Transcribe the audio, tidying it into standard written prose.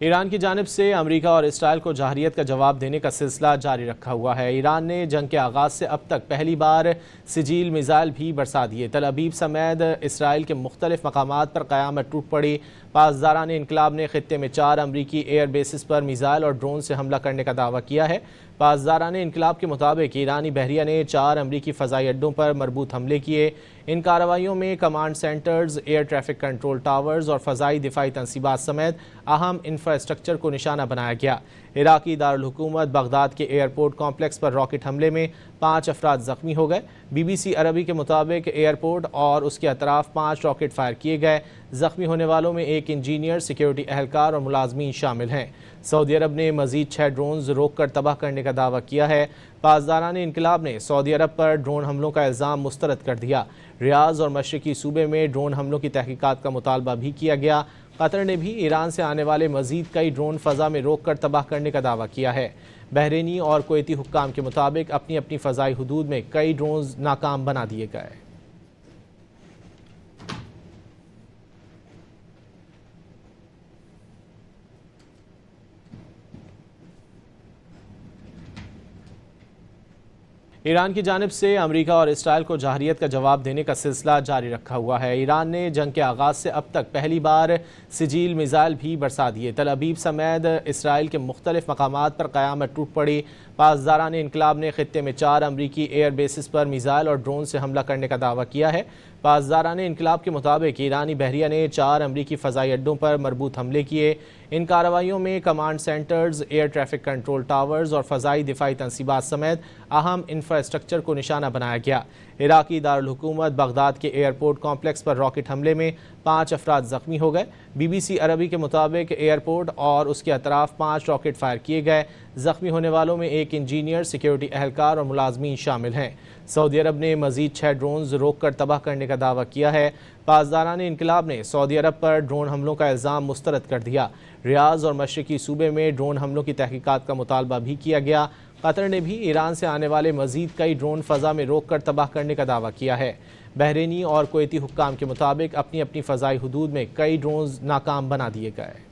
ایران کی جانب سے امریکہ اور اسرائیل کو جارحیت کا جواب دینے کا سلسلہ جاری رکھا ہوا ہے۔ ایران نے جنگ کے آغاز سے اب تک پہلی بار سجیل میزائل بھی برسا دیے۔ تل ابیب سمیت اسرائیل کے مختلف مقامات پر قیامت ٹوٹ پڑی۔ پاسداران انقلاب نے خطے میں 4 امریکی ایئر بیسز پر میزائل اور ڈرون سے حملہ کرنے کا دعویٰ کیا ہے۔ پاسداران انقلاب کے مطابق ایرانی بحریہ نے 4 امریکی فضائی اڈوں پر مربوط حملے کیے۔ ان کارروائیوں میں command centres, air traffic control towers اور فضائی دفاعی تنصیبات سمیت اہم انفراسٹرکچر کو نشانہ بنایا گیا۔ عراقی دارالحکومت بغداد کے ایئرپورٹ کمپلیکس پر راکٹ حملے میں 5 افراد زخمی ہو گئے۔ BBC عربی کے مطابق ایئرپورٹ اور اس کے اطراف 5 راکٹ فائر کیے گئے۔ زخمی ہونے والوں میں ایک انجینئر، سیکیورٹی اہلکار اور ملازمین شامل ہیں۔ سعودی عرب نے مزید 6 ڈرونز روک کر تباہ کرنے کا دعویٰ کیا ہے۔ پاسداران انقلاب نے سعودی عرب پر ڈرون حملوں کا الزام مسترد کر دیا۔ ریاض اور مشرقی صوبے میں ڈرون حملوں کی تحقیقات کا مطالبہ بھی کیا گیا۔ قطر نے بھی ایران سے آنے والے مزید کئی ڈرون فضا میں روک کر تباہ کرنے کا دعویٰ کیا ہے۔ بحرینی اور کویتی حکام کے مطابق اپنی اپنی فضائی حدود میں کئی ڈرونز ناکام بنا دیے گئے۔ ایران کی جانب سے امریکہ اور اسرائیل کو جارحیت کا جواب دینے کا سلسلہ جاری رکھا ہوا ہے۔ ایران نے جنگ کے آغاز سے اب تک پہلی بار سجیل میزائل بھی برسا دیے۔ تل ابیب سمیت اسرائیل کے مختلف مقامات پر قیامت ٹوٹ پڑی۔ پاسداران انقلاب نے خطے میں 4 امریکی ایئر بیسز پر میزائل اور ڈرون سے حملہ کرنے کا دعویٰ کیا ہے۔ پاسداران انقلاب کے مطابق ایرانی بحریہ نے 4 امریکی فضائی اڈوں پر مربوط حملے کیے۔ ان کارروائیوں میں command centres, air traffic control towers اور فضائی دفاعی تنصیبات سمیت اہم انفراسٹرکچر کو نشانہ بنایا گیا۔ عراقی دارالحکومت بغداد کے ایئرپورٹ کمپلیکس پر راکٹ حملے میں 5 افراد زخمی ہو گئے۔ BBC عربی کے مطابق ایئرپورٹ اور اس کے اطراف 5 راکٹ فائر کیے گئے۔ زخمی ہونے والوں میں ایک انجینئر، سیکیورٹی اہلکار اور ملازمین شامل ہیں۔ سعودی عرب نے مزید 6 ڈرونز روک کر تباہ کرنے کا دعویٰ کیا ہے۔ پاسداران انقلاب نے سعودی عرب پر ڈرون حملوں کا الزام مسترد کر دیا۔ ریاض اور مشرقی صوبے میں ڈرون حملوں کی تحقیقات کا مطالبہ بھی کیا گیا۔ قطر نے بھی ایران سے آنے والے مزید کئی ڈرون فضا میں روک کر تباہ کرنے کا دعویٰ کیا ہے۔ بحرینی اور کویتی حکام کے مطابق اپنی اپنی فضائی حدود میں کئی ڈرونز ناکام بنا دیے گئے۔